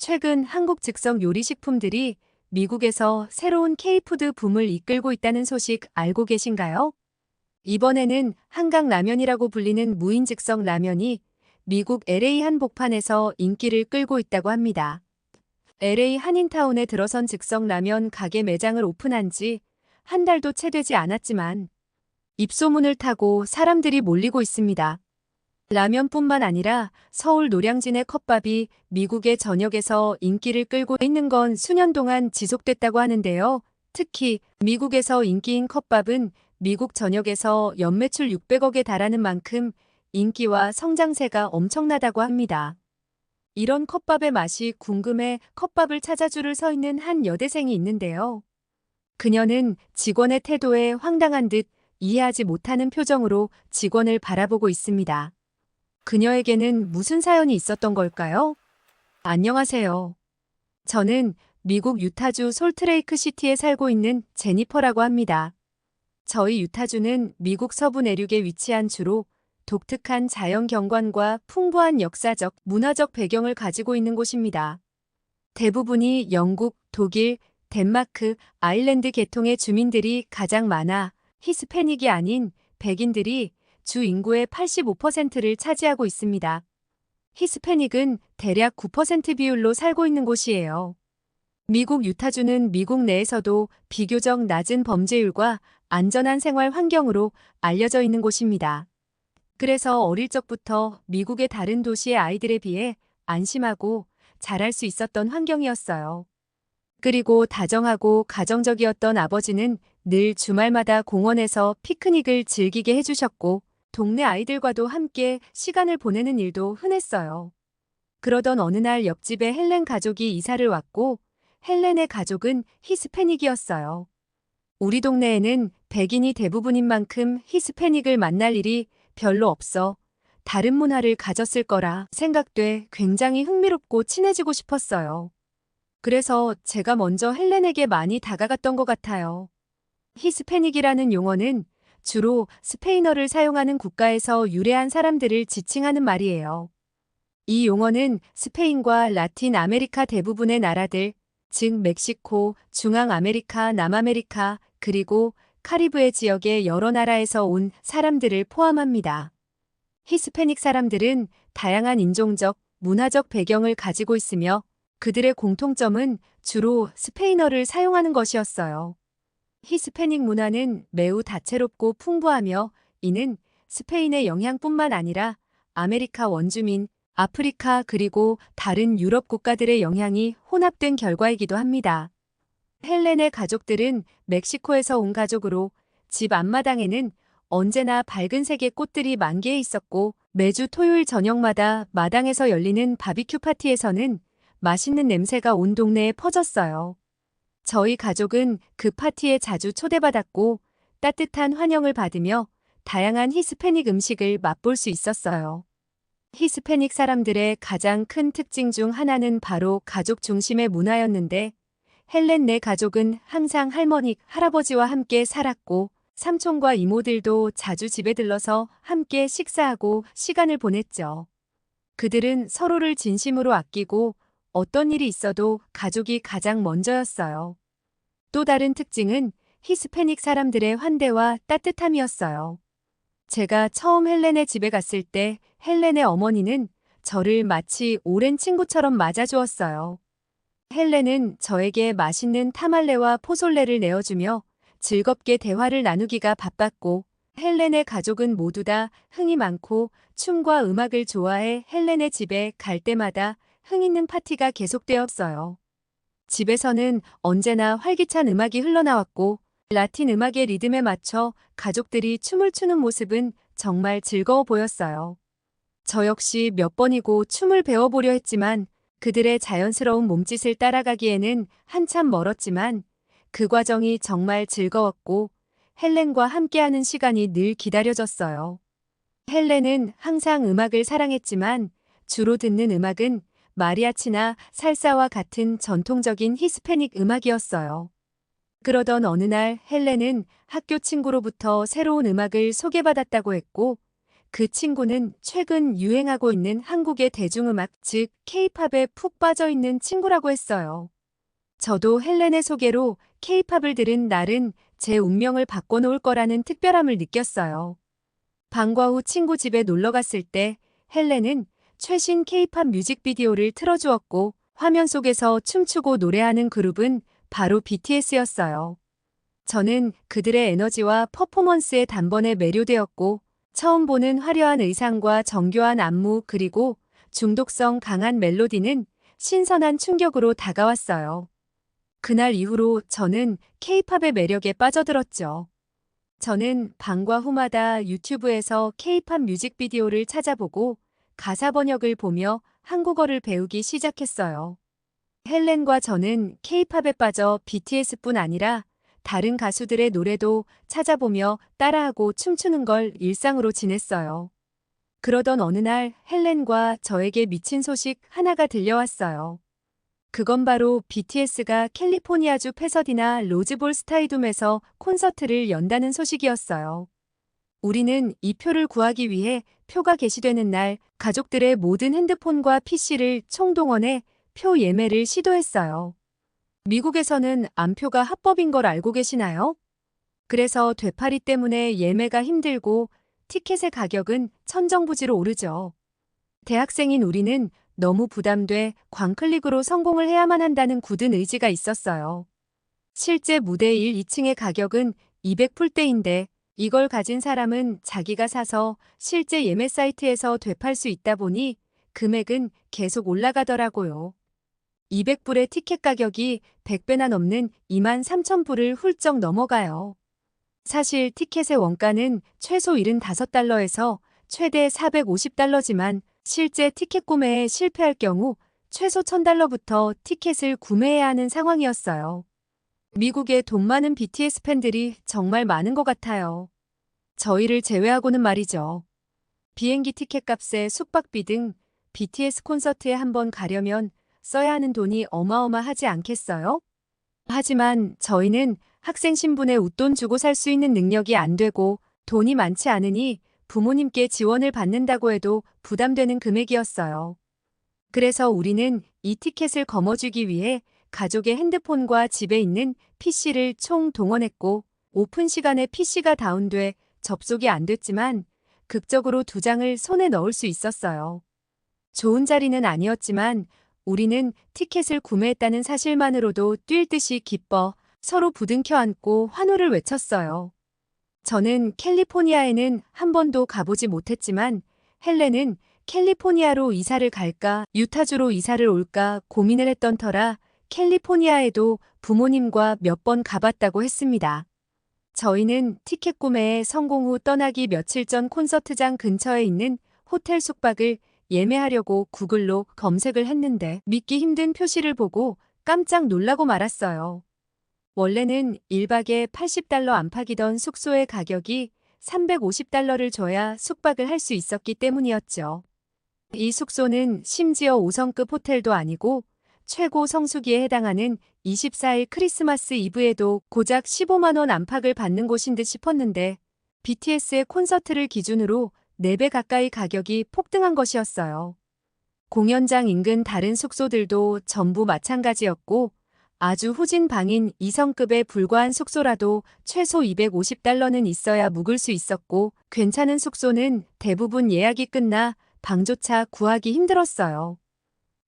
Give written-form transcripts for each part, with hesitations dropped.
최근 한국 즉석 요리식품들이 미국에서 새로운 K푸드 붐을 이끌고 있다는 소식 알고 계신가요? 이번에는 한강라면이라고 불리는 무인 즉석 라면이 미국 LA 한복판에서 인기를 끌고 있다고 합니다. LA 한인타운에 들어선 즉석 라면 가게 매장을 오픈한 지 한 달도 채 되지 않았지만 입소문을 타고 사람들이 몰리고 있습니다. 라면뿐만 아니라 서울 노량진의 컵밥이 미국의 전역에서 인기를 끌고 있는 건 수년 동안 지속됐다고 하는데요. 특히 미국에서 인기인 컵밥은 미국 전역에서 연매출 600억에 달하는 만큼 인기와 성장세가 엄청나다고 합니다. 이런 컵밥의 맛이 궁금해 컵밥을 찾아 줄을 서 있는 한 여대생이 있는데요. 그녀는 직원의 태도에 황당한 듯 이해하지 못하는 표정으로 직원을 바라보고 있습니다. 그녀에게는 무슨 사연이 있었던 걸까요? 안녕하세요. 저는 미국 유타주 솔트레이크 시티에 살고 있는 제니퍼라고 합니다. 저희 유타주는 미국 서부 내륙에 위치한 주로 독특한 자연 경관과 풍부한 역사적, 문화적 배경을 가지고 있는 곳입니다. 대부분이 영국, 독일, 덴마크, 아일랜드 계통의 주민들이 가장 많아 히스패닉이 아닌 백인들이 주 인구의 85%를 차지하고 있습니다. 히스패닉은 대략 9% 비율로 살고 있는 곳이에요. 미국 유타주는 미국 내에서도 비교적 낮은 범죄율과 안전한 생활 환경으로 알려져 있는 곳입니다. 그래서 어릴 적부터 미국의 다른 도시의 아이들에 비해 안심하고 잘할 수 있었던 환경이었어요. 그리고 다정하고 가정적이었던 아버지는 늘 주말마다 공원에서 피크닉을 즐기게 해주셨고 동네 아이들과도 함께 시간을 보내는 일도 흔했어요. 그러던 어느 날 옆집에 헬렌 가족이 이사를 왔고 헬렌의 가족은 히스패닉이었어요. 우리 동네에는 백인이 대부분인 만큼 히스패닉을 만날 일이 별로 없어 다른 문화를 가졌을 거라 생각돼 굉장히 흥미롭고 친해지고 싶었어요. 그래서 제가 먼저 헬렌에게 많이 다가갔던 것 같아요. 히스패닉이라는 용어는 주로 스페인어를 사용하는 국가에서 유래한 사람들을 지칭하는 말이에요. 이 용어는 스페인과 라틴 아메리카 대부분의 나라들, 즉 멕시코, 중앙아메리카, 남아메리카, 그리고 카리브해 지역의 여러 나라에서 온 사람들을 포함합니다. 히스패닉 사람들은 다양한 인종적, 문화적 배경을 가지고 있으며 그들의 공통점은 주로 스페인어를 사용하는 것이었어요. 히스패닉 문화는 매우 다채롭고 풍부하며 이는 스페인의 영향뿐만 아니라 아메리카 원주민, 아프리카 그리고 다른 유럽 국가들의 영향이 혼합된 결과이기도 합니다. 헬렌의 가족들은 멕시코에서 온 가족으로 집 앞마당에는 언제나 밝은 색의 꽃들이 만개해 있었고 매주 토요일 저녁마다 마당에서 열리는 바비큐 파티에서는 맛있는 냄새가 온 동네에 퍼졌어요. 저희 가족은 그 파티에 자주 초대받았고 따뜻한 환영을 받으며 다양한 히스패닉 음식을 맛볼 수 있었어요. 히스패닉 사람들의 가장 큰 특징 중 하나는 바로 가족 중심의 문화였는데 헬렌 네 가족은 항상 할머니, 할아버지와 함께 살았고 삼촌과 이모들도 자주 집에 들러서 함께 식사하고 시간을 보냈죠. 그들은 서로를 진심으로 아끼고 어떤 일이 있어도 가족이 가장 먼저였어요. 또 다른 특징은 히스패닉 사람들의 환대와 따뜻함이었어요. 제가 처음 헬렌의 집에 갔을 때 헬렌의 어머니는 저를 마치 오랜 친구처럼 맞아주었어요. 헬렌은 저에게 맛있는 타말레와 포솔레를 내어주며 즐겁게 대화를 나누기가 바빴고 헬렌의 가족은 모두 다 흥이 많고 춤과 음악을 좋아해 헬렌의 집에 갈 때마다 흥 있는 파티가 계속되었어요. 집에서는 언제나 활기찬 음악이 흘러나왔고 라틴 음악의 리듬에 맞춰 가족들이 춤을 추는 모습은 정말 즐거워 보였어요. 저 역시 몇 번이고 춤을 배워보려 했지만 그들의 자연스러운 몸짓을 따라가기에는 한참 멀었지만 그 과정이 정말 즐거웠고 헬렌과 함께하는 시간이 늘 기다려졌어요. 헬렌은 항상 음악을 사랑했지만 주로 듣는 음악은 마리아치나 살사와 같은 전통적인 히스패닉 음악이었어요. 그러던 어느 날 헬렌은 학교 친구로부터 새로운 음악을 소개받았다고 했고 그 친구는 최근 유행하고 있는 한국의 대중음악, 즉 K-팝에 푹 빠져 있는 친구라고 했어요. 저도 헬렌의 소개로 K-팝을 들은 날은 제 운명을 바꿔놓을 거라는 특별함을 느꼈어요. 방과 후 친구 집에 놀러 갔을 때 헬렌은 최신 K-팝 뮤직비디오를 틀어주었고 화면 속에서 춤추고 노래하는 그룹은 바로 BTS였어요. 저는 그들의 에너지와 퍼포먼스에 단번에 매료되었고 처음 보는 화려한 의상과 정교한 안무 그리고 중독성 강한 멜로디는 신선한 충격으로 다가왔어요. 그날 이후로 저는 K-팝의 매력에 빠져들었죠. 저는 방과 후마다 유튜브에서 K-팝 뮤직비디오를 찾아보고 가사 번역을 보며 한국어를 배우기 시작했어요. 헬렌과 저는 K-팝에 빠져 BTS뿐 아니라 다른 가수들의 노래도 찾아보며 따라하고 춤추는 걸 일상으로 지냈어요. 그러던 어느 날 헬렌과 저에게 미친 소식 하나가 들려왔어요. 그건 바로 BTS가 캘리포니아주 패서디나 로즈볼 스타디움에서 콘서트를 연다는 소식이었어요. 우리는 이 표를 구하기 위해 표가 게시되는 날 가족들의 모든 핸드폰과 PC를 총동원해 표 예매를 시도했어요. 미국에서는 암표가 합법인 걸 알고 계시나요? 그래서 되팔이 때문에 예매가 힘들고 티켓의 가격은 천정부지로 오르죠. 대학생인 우리는 너무 부담돼 광클릭으로 성공을 해야만 한다는 굳은 의지가 있었어요. 실제 무대 1, 2층의 가격은 200불대인데 이걸 가진 사람은 자기가 사서 실제 예매 사이트에서 되팔 수 있다 보니 금액은 계속 올라가더라고요. 200불의 티켓 가격이 100배나 넘는 23,000불을 훌쩍 넘어가요. 사실 티켓의 원가는 최소 75달러에서 최대 450달러지만 실제 티켓 구매에 실패할 경우 최소 1,000달러부터 티켓을 구매해야 하는 상황이었어요. 미국에 돈 많은 BTS 팬들이 정말 많은 것 같아요. 저희를 제외하고는 말이죠. 비행기 티켓 값에 숙박비 등 BTS 콘서트에 한번 가려면 써야 하는 돈이 어마어마하지 않겠어요? 하지만 저희는 학생 신분에 웃돈 주고 살 수 있는 능력이 안 되고 돈이 많지 않으니 부모님께 지원을 받는다고 해도 부담되는 금액이었어요. 그래서 우리는 이 티켓을 거머쥐기 위해 가족의 핸드폰과 집에 있는 PC를 총 동원했고 오픈 시간에 PC가 다운돼 접속이 안 됐지만 극적으로 2장을 손에 넣을 수 있었어요. 좋은 자리는 아니었지만 우리는 티켓을 구매했다는 사실만으로도 뛸 듯이 기뻐 서로 부둥켜 안고 환호를 외쳤어요. 저는 캘리포니아에는 한 번도 가보지 못했지만 헬렌은 캘리포니아로 이사를 갈까 유타주로 이사를 올까 고민을 했던 터라 캘리포니아에도 부모님과 몇 번 가봤다고 했습니다. 저희는 티켓 구매에 성공 후 떠나기 며칠 전 콘서트장 근처에 있는 호텔 숙박을 예매하려고 구글로 검색을 했는데 믿기 힘든 표시를 보고 깜짝 놀라고 말았어요. 원래는 1박에 80달러 안팎이던 숙소의 가격이 350달러를 줘야 숙박을 할 수 있었기 때문이었죠. 이 숙소는 심지어 5성급 호텔도 아니고 최고 성수기에 해당하는 24일 크리스마스 이브에도 고작 15만 원 안팎을 받는 곳인 듯 싶었는데 BTS의 콘서트를 기준으로 4배 가까이 가격이 폭등한 것이었어요. 공연장 인근 다른 숙소들도 전부 마찬가지였고 아주 후진 방인 2성급에 불과한 숙소라도 최소 250달러는 있어야 묵을 수 있었고 괜찮은 숙소는 대부분 예약이 끝나 방조차 구하기 힘들었어요.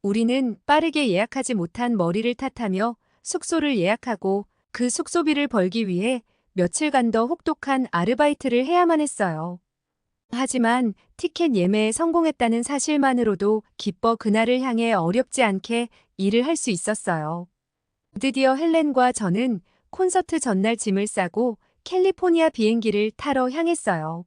우리는 빠르게 예약하지 못한 머리를 탓하며 숙소를 예약하고 그 숙소비를 벌기 위해 며칠간 더 혹독한 아르바이트를 해야만 했어요. 하지만 티켓 예매에 성공했다는 사실만으로도 기뻐 그날을 향해 어렵지 않게 일을 할 수 있었어요. 드디어 헬렌과 저는 콘서트 전날 짐을 싸고 캘리포니아 비행기를 타러 향했어요.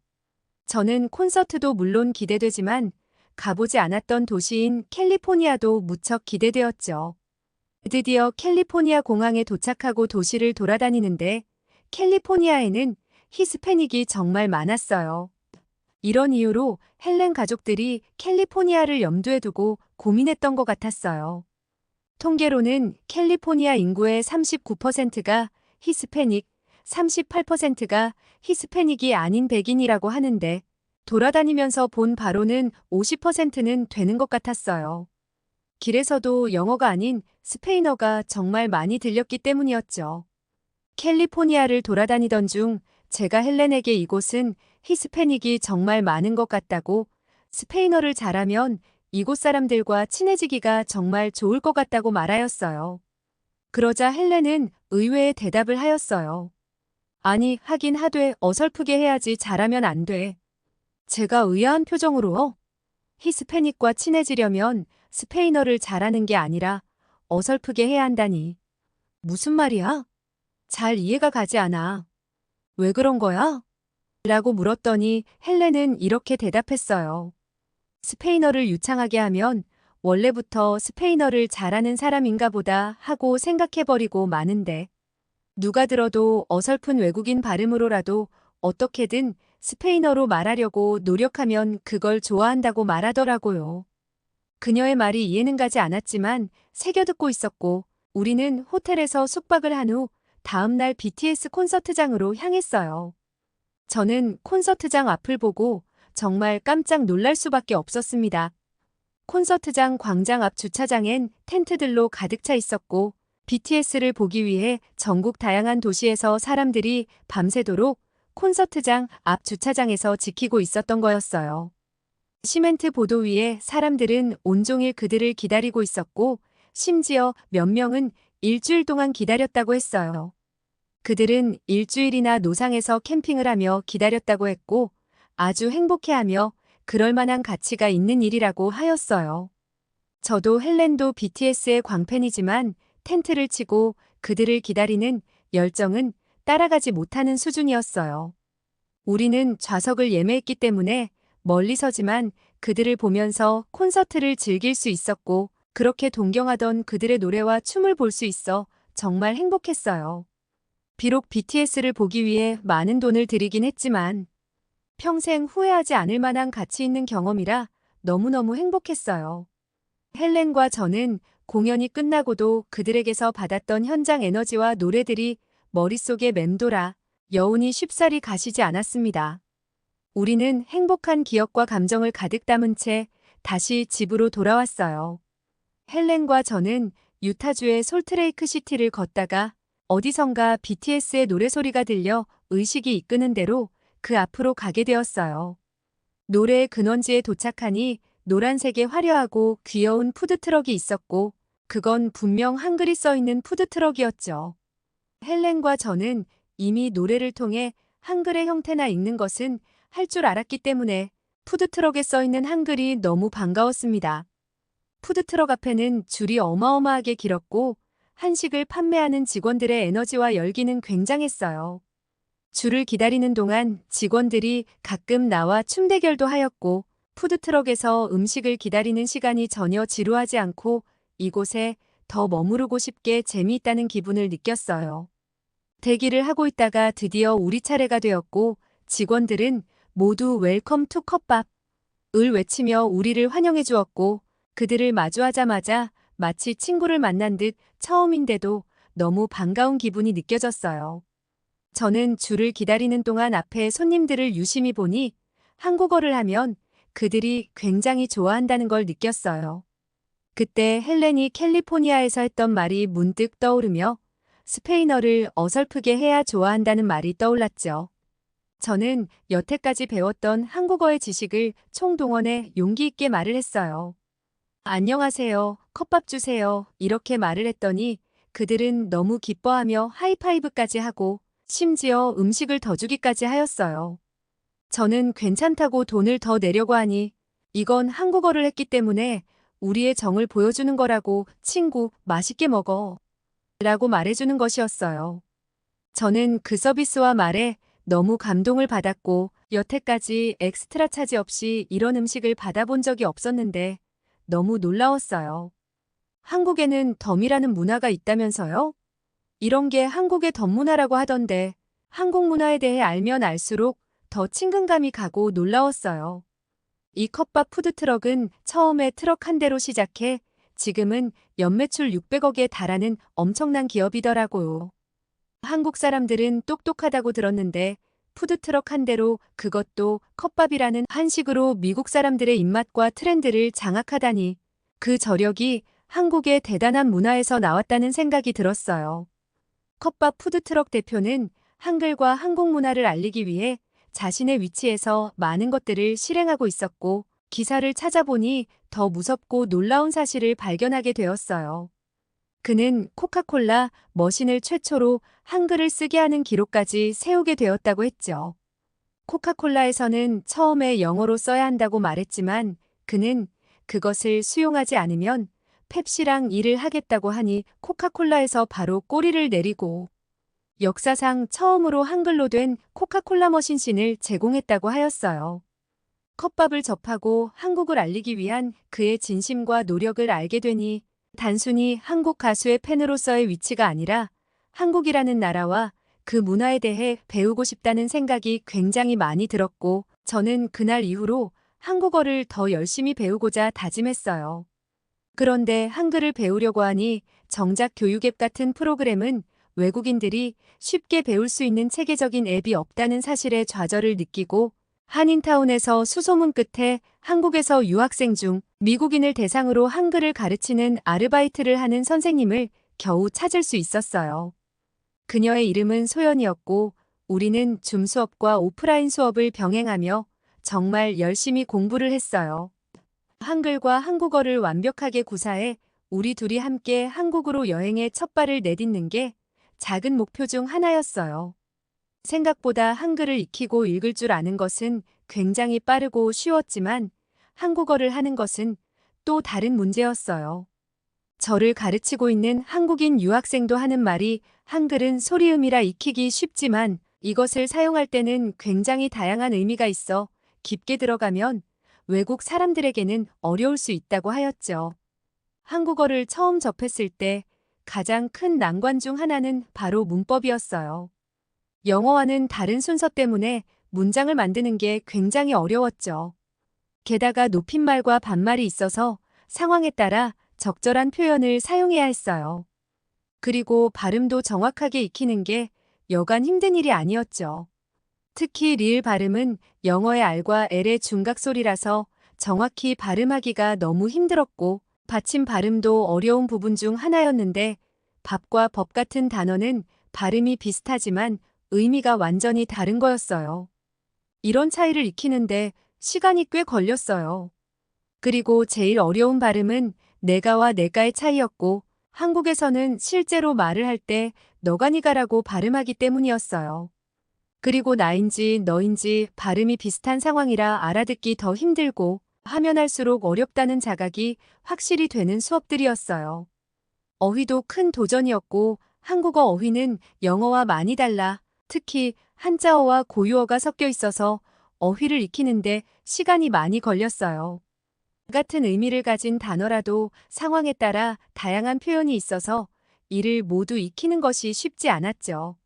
저는 콘서트도 물론 기대되지만 가보지 않았던 도시인 캘리포니아도 무척 기대되었죠. 드디어 캘리포니아 공항에 도착하고 도시를 돌아다니는데 캘리포니아에는 히스패닉이 정말 많았어요. 이런 이유로 헬렌 가족들이 캘리포니아를 염두에 두고 고민했던 것 같았어요. 통계로는 캘리포니아 인구의 39%가 히스패닉, 38%가 히스패닉이 아닌 백인이라고 하는데 돌아다니면서 본 바로는 50%는 되는 것 같았어요. 길에서도 영어가 아닌 스페인어가 정말 많이 들렸기 때문이었죠. 캘리포니아를 돌아다니던 중 제가 헬렌에게 이곳은 히스패닉이 정말 많은 것 같다고, 스페인어를 잘하면 이곳 사람들과 친해지기가 정말 좋을 것 같다고 말하였어요. 그러자 헬렌은 의외의 대답을 하였어요. 아니, 하긴 하되 어설프게 해야지 잘하면 안 돼. 제가 의아한 표정으로 히스패닉과 친해지려면 스페인어를 잘하는 게 아니라 어설프게 해야 한다니. 무슨 말이야? 잘 이해가 가지 않아. 왜 그런 거야? 라고 물었더니 헬렌은 이렇게 대답했어요. 스페인어를 유창하게 하면 원래부터 스페인어를 잘하는 사람인가 보다 하고 생각해버리고 마는데, 누가 들어도 어설픈 외국인 발음으로라도 어떻게든 스페인어로 말하려고 노력하면 그걸 좋아한다고 말하더라고요. 그녀의 말이 이해는 가지 않았지만 새겨듣고 있었고, 우리는 호텔에서 숙박을 한 후 다음 날 BTS 콘서트장으로 향했어요. 저는 콘서트장 앞을 보고 정말 깜짝 놀랄 수밖에 없었습니다. 콘서트장 광장 앞 주차장엔 텐트들로 가득 차 있었고, BTS를 보기 위해 전국 다양한 도시에서 사람들이 밤새도록 콘서트장 앞 주차장에서 지키고 있었던 거였어요. 시멘트 보도 위에 사람들은 온종일 그들을 기다리고 있었고, 심지어 몇 명은 일주일 동안 기다렸다고 했어요. 그들은 일주일이나 노상에서 캠핑을 하며 기다렸다고 했고, 아주 행복해하며 그럴 만한 가치가 있는 일이라고 하였어요. 저도 헬렌도 BTS의 광팬이지만 텐트를 치고 그들을 기다리는 열정은 따라가지 못하는 수준이었어요. 우리는 좌석을 예매했기 때문에 멀리 서지만 그들을 보면서 콘서트를 즐길 수 있었고, 그렇게 동경하던 그들의 노래와 춤을 볼 수 있어 정말 행복했어요. 비록 BTS를 보기 위해 많은 돈을 들이긴 했지만 평생 후회하지 않을 만한 가치 있는 경험이라 너무너무 행복했어요. 헬렌과 저는 공연이 끝나고도 그들에게서 받았던 현장 에너지와 노래들이 머릿속에 맴돌아 여운이 쉽사리 가시지 않았습니다. 우리는 행복한 기억과 감정을 가득 담은 채 다시 집으로 돌아왔어요. 헬렌과 저는 유타주의 솔트레이크 시티를 걷다가 어디선가 BTS의 노래소리가 들려 의식이 이끄는 대로 그 앞으로 가게 되었어요. 노래의 근원지에 도착하니 노란색의 화려하고 귀여운 푸드트럭이 있었고, 그건 분명 한글이 써있는 푸드트럭이었죠. 헬렌과 저는 이미 노래를 통해 한글의 형태나 읽는 것은 할 줄 알았기 때문에 푸드트럭에 써있는 한글이 너무 반가웠습니다. 푸드트럭 앞에는 줄이 어마어마하게 길었고, 한식을 판매하는 직원들의 에너지와 열기는 굉장했어요. 줄을 기다리는 동안 직원들이 가끔 나와 춤 대결도 하였고, 푸드트럭에서 음식을 기다리는 시간이 전혀 지루하지 않고 이곳에 더 머무르고 싶게 재미있다는 기분을 느꼈어요. 대기를 하고 있다가 드디어 우리 차례가 되었고, 직원들은 모두 웰컴 투 컵밥을 외치며 우리를 환영해 주었고, 그들을 마주하자마자 마치 친구를 만난 듯 처음인데도 너무 반가운 기분이 느껴졌어요. 저는 줄을 기다리는 동안 앞에 손님들을 유심히 보니 한국어를 하면 그들이 굉장히 좋아한다는 걸 느꼈어요. 그때 헬렌이 캘리포니아에서 했던 말이 문득 떠오르며 스페인어를 어설프게 해야 좋아한다는 말이 떠올랐죠. 저는 여태까지 배웠던 한국어의 지식을 총동원해 용기 있게 말을 했어요. 안녕하세요, 컵밥 주세요, 이렇게 말을 했더니 그들은 너무 기뻐하며 하이파이브까지 하고 심지어 음식을 더 주기까지 하였어요. 저는 괜찮다고 돈을 더 내려고 하니 이건 한국어를 했기 때문에 우리의 정을 보여주는 거라고, 친구 맛있게 먹어 라고 말해주는 것이었어요. 저는 그 서비스와 말에 너무 감동을 받았고, 여태까지 엑스트라 차지 없이 이런 음식을 받아본 적이 없었는데 너무 놀라웠어요. 한국에는 덤이라는 문화가 있다면서요? 이런 게 한국의 덤 문화라고 하던데 한국 문화에 대해 알면 알수록 더 친근감이 가고 놀라웠어요. 이 컵밥 푸드트럭은 처음에 트럭 한 대로 시작해 지금은 연매출 600억에 달하는 엄청난 기업이더라고요. 한국 사람들은 똑똑하다고 들었는데 푸드트럭 한 대로 그것도 컵밥이라는 한식으로 미국 사람들의 입맛과 트렌드를 장악하다니 그 저력이 한국의 대단한 문화에서 나왔다는 생각이 들었어요. 컵밥 푸드트럭 대표는 한글과 한국 문화를 알리기 위해 자신의 위치에서 많은 것들을 실행하고 있었고 기사를 찾아보니 더 무섭고 놀라운 사실을 발견하게 되었어요. 그는 코카콜라 머신을 최초로 한글을 쓰게 하는 기록까지 세우게 되었다고 했죠. 코카콜라에서는 처음에 영어로 써야 한다고 말했지만 그는 그것을 수용하지 않으면 펩시랑 일을 하겠다고 하니 코카콜라에서 바로 꼬리를 내리고 역사상 처음으로 한글로 된 코카콜라 머신신을 제공했다고 하였어요. 컵밥을 접하고 한국을 알리기 위한 그의 진심과 노력을 알게 되니 단순히 한국 가수의 팬으로서의 위치가 아니라 한국이라는 나라와 그 문화에 대해 배우고 싶다는 생각이 굉장히 많이 들었고 저는 그날 이후로 한국어를 더 열심히 배우고자 다짐했어요. 그런데 한글을 배우려고 하니 정작 교육 앱 같은 프로그램은 외국인들이 쉽게 배울 수 있는 체계적인 앱이 없다는 사실에 좌절을 느끼고 한인타운에서 수소문 끝에 한국에서 유학생 중 미국인을 대상으로 한글을 가르치는 아르바이트를 하는 선생님을 겨우 찾을 수 있었어요. 그녀의 이름은 소연이었고 우리는 줌 수업과 오프라인 수업을 병행하며 정말 열심히 공부를 했어요. 한글과 한국어를 완벽하게 구사해 우리 둘이 함께 한국으로 여행의 첫 발을 내딛는 게 작은 목표 중 하나였어요. 생각보다 한글을 익히고 읽을 줄 아는 것은 굉장히 빠르고 쉬웠지만 한국어를 하는 것은 또 다른 문제였어요. 저를 가르치고 있는 한국인 유학생도 하는 말이 한글은 소리음이라 익히기 쉽지만 이것을 사용할 때는 굉장히 다양한 의미가 있어 깊게 들어가면 외국 사람들에게는 어려울 수 있다고 하였죠. 한국어를 처음 접했을 때 가장 큰 난관 중 하나는 바로 문법이었어요. 영어와는 다른 순서 때문에 문장을 만드는 게 굉장히 어려웠죠. 게다가 높임말과 반말이 있어서 상황에 따라 적절한 표현을 사용해야 했어요. 그리고 발음도 정확하게 익히는 게 여간 힘든 일이 아니었죠. 특히 리을 발음은 영어의 R과 L의 중각 소리라서 정확히 발음하기가 너무 힘들었고 받침 발음도 어려운 부분 중 하나였는데 밥과 법 같은 단어는 발음이 비슷하지만 의미가 완전히 다른 거였어요. 이런 차이를 익히는데 시간이 꽤 걸렸어요. 그리고 제일 어려운 발음은 내가와 내가의 차이였고 한국에서는 실제로 말을 할 때 너가 니가라고 발음하기 때문이었어요. 그리고 나인지 너인지 발음이 비슷한 상황이라 알아듣기 더 힘들고 하면 할수록 어렵다는 자각이 확실히 되는 수업들이었어요. 어휘도 큰 도전이었고 한국어 어휘는 영어와 많이 달라 특히 한자어와 고유어가 섞여 있어서 어휘를 익히는데 시간이 많이 걸렸어요. 같은 의미를 가진 단어라도 상황에 따라 다양한 표현이 있어서 이를 모두 익히는 것이 쉽지 않았죠.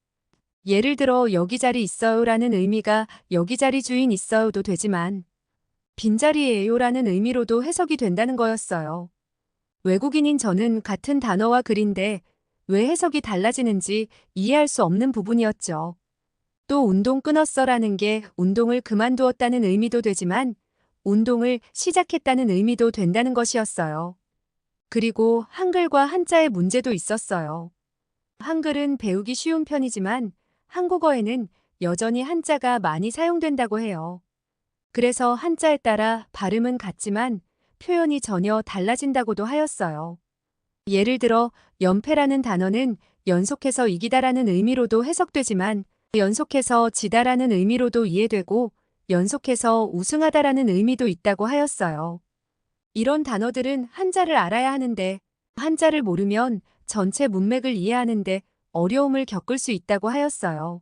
예를 들어 여기 자리 있어요라는 의미가 여기 자리 주인 있어요도 되지만 빈자리예요라는 의미로도 해석이 된다는 거였어요. 외국인인 저는 같은 단어와 글인데 왜 해석이 달라지는지 이해할 수 없는 부분이었죠. 또 운동 끊었어라는 게 운동을 그만두었다는 의미도 되지만 운동을 시작했다는 의미도 된다는 것이었어요. 그리고 한글과 한자의 문제도 있었어요. 한글은 배우기 쉬운 편이지만 한국어에는 여전히 한자가 많이 사용된다고 해요. 그래서 한자에 따라 발음은 같지만 표현이 전혀 달라진다고도 하였어요. 예를 들어 연패라는 단어는 연속해서 이기다라는 의미로도 해석되지만 연속해서 지다라는 의미로도 이해되고 연속해서 우승하다라는 의미도 있다고 하였어요. 이런 단어들은 한자를 알아야 하는데 한자를 모르면 전체 문맥을 이해하는데 어려움을 겪을 수 있다고 하였어요.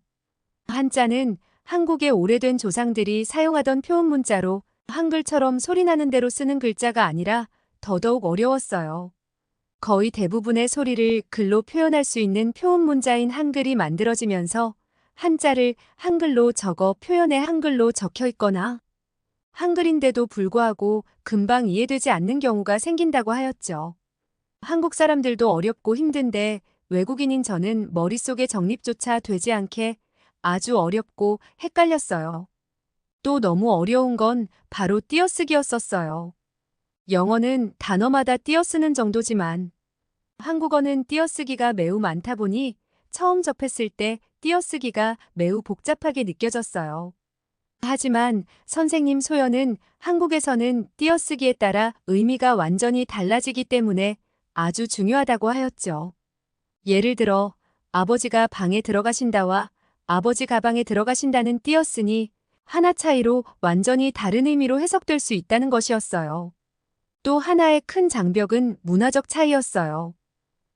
한자는 한국의 오래된 조상들이 사용하던 표현 문자로 한글처럼 소리나는 대로 쓰는 글자가 아니라 더더욱 어려웠어요. 거의 대부분의 소리를 글로 표현할 수 있는 표현 문자인 한글이 만들어지면서 한자를 한글로 적어 표현에 한글로 적혀 있거나 한글인데도 불구하고 금방 이해되지 않는 경우가 생긴다고 하였죠. 한국 사람들도 어렵고 힘든데 외국인인 저는 머릿속에 정립조차 되지 않게 아주 어렵고 헷갈렸어요. 또 너무 어려운 건 바로 띄어쓰기였었어요. 영어는 단어마다 띄어쓰는 정도지만 한국어는 띄어쓰기가 매우 많다 보니 처음 접했을 때 띄어쓰기가 매우 복잡하게 느껴졌어요. 하지만 선생님 소연은 한국에서는 띄어쓰기에 따라 의미가 완전히 달라지기 때문에 아주 중요하다고 하였죠. 예를 들어 아버지가 방에 들어가신다와 아버지 가방에 들어가신다는 띄어쓰니 하나 차이로 완전히 다른 의미로 해석될 수 있다는 것이었어요. 또 하나의 큰 장벽은 문화적 차이였어요.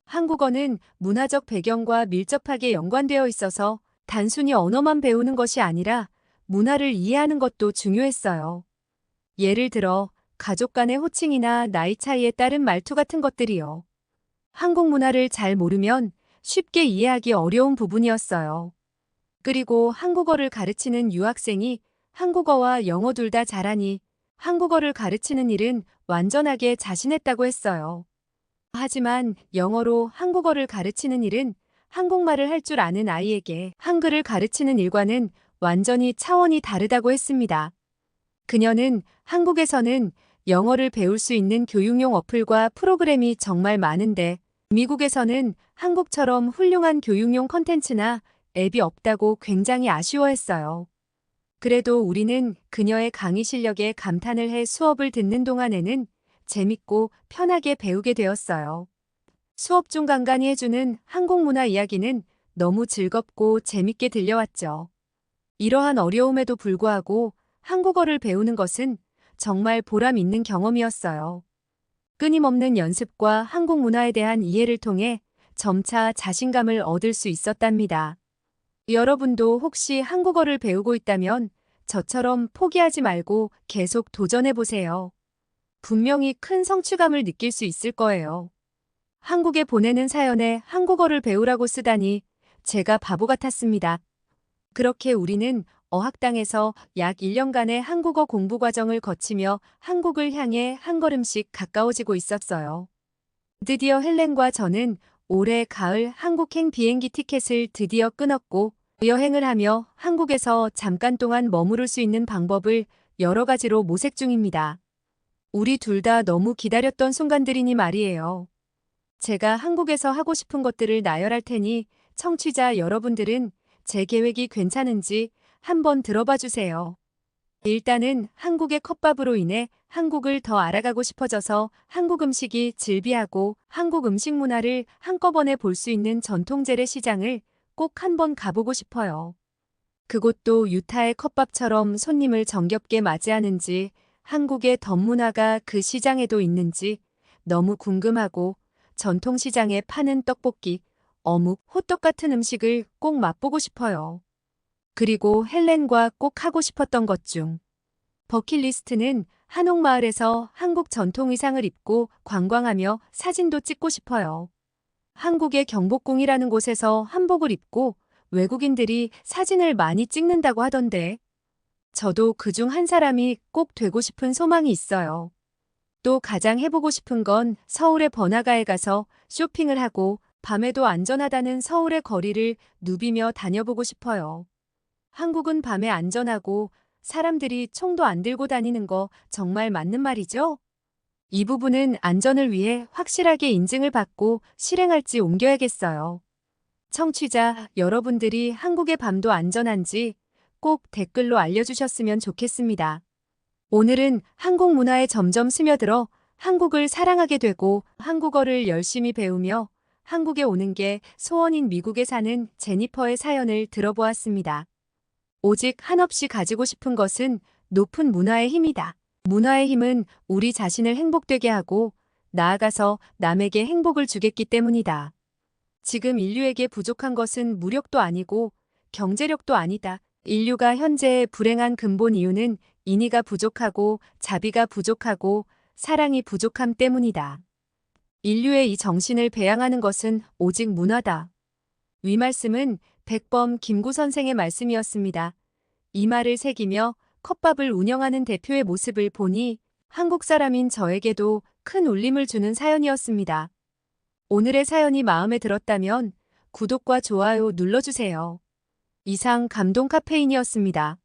한국어는 문화적 배경과 밀접하게 연관되어 있어서 단순히 언어만 배우는 것이 아니라 문화를 이해하는 것도 중요했어요. 예를 들어 가족 간의 호칭이나 나이 차이에 따른 말투 같은 것들이요. 한국 문화를 잘 모르면 쉽게 이해하기 어려운 부분이었어요. 그리고 한국어를 가르치는 유학생이 한국어와 영어 둘 다 잘하니 한국어를 가르치는 일은 완전하게 자신했다고 했어요. 하지만 영어로 한국어를 가르치는 일은 한국말을 할 줄 아는 아이에게 한글을 가르치는 일과는 완전히 차원이 다르다고 했습니다. 그녀는 한국에서는 영어를 배울 수 있는 교육용 어플과 프로그램이 정말 많은데 미국에서는 한국처럼 훌륭한 교육용 컨텐츠나 앱이 없다고 굉장히 아쉬워했어요. 그래도 우리는 그녀의 강의 실력에 감탄을 해 수업을 듣는 동안에는 재밌고 편하게 배우게 되었어요. 수업 중 간간히 해주는 한국 문화 이야기는 너무 즐겁고 재밌게 들려왔죠. 이러한 어려움에도 불구하고 한국어를 배우는 것은 정말 보람 있는 경험이었어요. 끊임없는 연습과 한국 문화에 대한 이해를 통해 점차 자신감을 얻을 수 있었답니다. 여러분도 혹시 한국어를 배우고 있다면 저처럼 포기하지 말고 계속 도전해 보세요. 분명히 큰 성취감을 느낄 수 있을 거예요. 한국에 보내는 사연에 한국어를 배우라고 쓰다니 제가 바보 같았습니다. 그렇게 우리는 어학당에서 약 1년간의 한국어 공부 과정을 거치며 한국을 향해 한 걸음씩 가까워지고 있었어요. 드디어 헬렌과 저는 올해 가을 한국행 비행기 티켓을 드디어 끊었고 여행을 하며 한국에서 잠깐 동안 머무를 수 있는 방법을 여러 가지로 모색 중입니다. 우리 둘 다 너무 기다렸던 순간들이니 말이에요. 제가 한국에서 하고 싶은 것들을 나열할 테니 청취자 여러분들은 제 계획이 괜찮은지 한번 들어봐 주세요. 일단은 한국의 컵밥으로 인해 한국을 더 알아가고 싶어져서 한국 음식이 즐비하고 한국 음식 문화를 한꺼번에 볼 수 있는 전통 재래 시장을 꼭 한번 가보고 싶어요. 그곳도 유타의 컵밥처럼 손님을 정겹게 맞이하는지 한국의 덤 문화가 그 시장에도 있는지 너무 궁금하고 전통시장에 파는 떡볶이, 어묵, 호떡 같은 음식을 꼭 맛보고 싶어요. 그리고 헬렌과 꼭 하고 싶었던 것 중 버킷리스트는 한옥마을에서 한국 전통 의상을 입고 관광하며 사진도 찍고 싶어요. 한국의 경복궁이라는 곳에서 한복을 입고 외국인들이 사진을 많이 찍는다고 하던데 저도 그중 한 사람이 꼭 되고 싶은 소망이 있어요. 또 가장 해보고 싶은 건 서울의 번화가에 가서 쇼핑을 하고 밤에도 안전하다는 서울의 거리를 누비며 다녀보고 싶어요. 한국은 밤에 안전하고 사람들이 총도 안 들고 다니는 거 정말 맞는 말이죠? 이 부분은 안전을 위해 확실하게 인증을 받고 실행할지 옮겨야겠어요. 청취자 여러분들이 한국의 밤도 안전한지 꼭 댓글로 알려주셨으면 좋겠습니다. 오늘은 한국 문화에 점점 스며들어 한국을 사랑하게 되고 한국어를 열심히 배우며 한국에 오는 게 소원인 미국에 사는 제니퍼의 사연을 들어보았습니다. 오직 한없이 가지고 싶은 것은 높은 문화의 힘이다. 문화의 힘은 우리 자신을 행복되게 하고 나아가서 남에게 행복을 주겠기 때문이다. 지금 인류에게 부족한 것은 무력도 아니고 경제력도 아니다. 인류가 현재의 불행한 근본 이유는 인의가 부족하고 자비가 부족하고 사랑이 부족함 때문이다. 인류의 이 정신을 배양하는 것은 오직 문화다. 위 말씀은 백범 김구 선생의 말씀이었습니다. 이 말을 새기며 컵밥을 운영하는 대표의 모습을 보니 한국 사람인 저에게도 큰 울림을 주는 사연이었습니다. 오늘의 사연이 마음에 들었다면 구독과 좋아요 눌러주세요. 이상 감동 카페인이었습니다.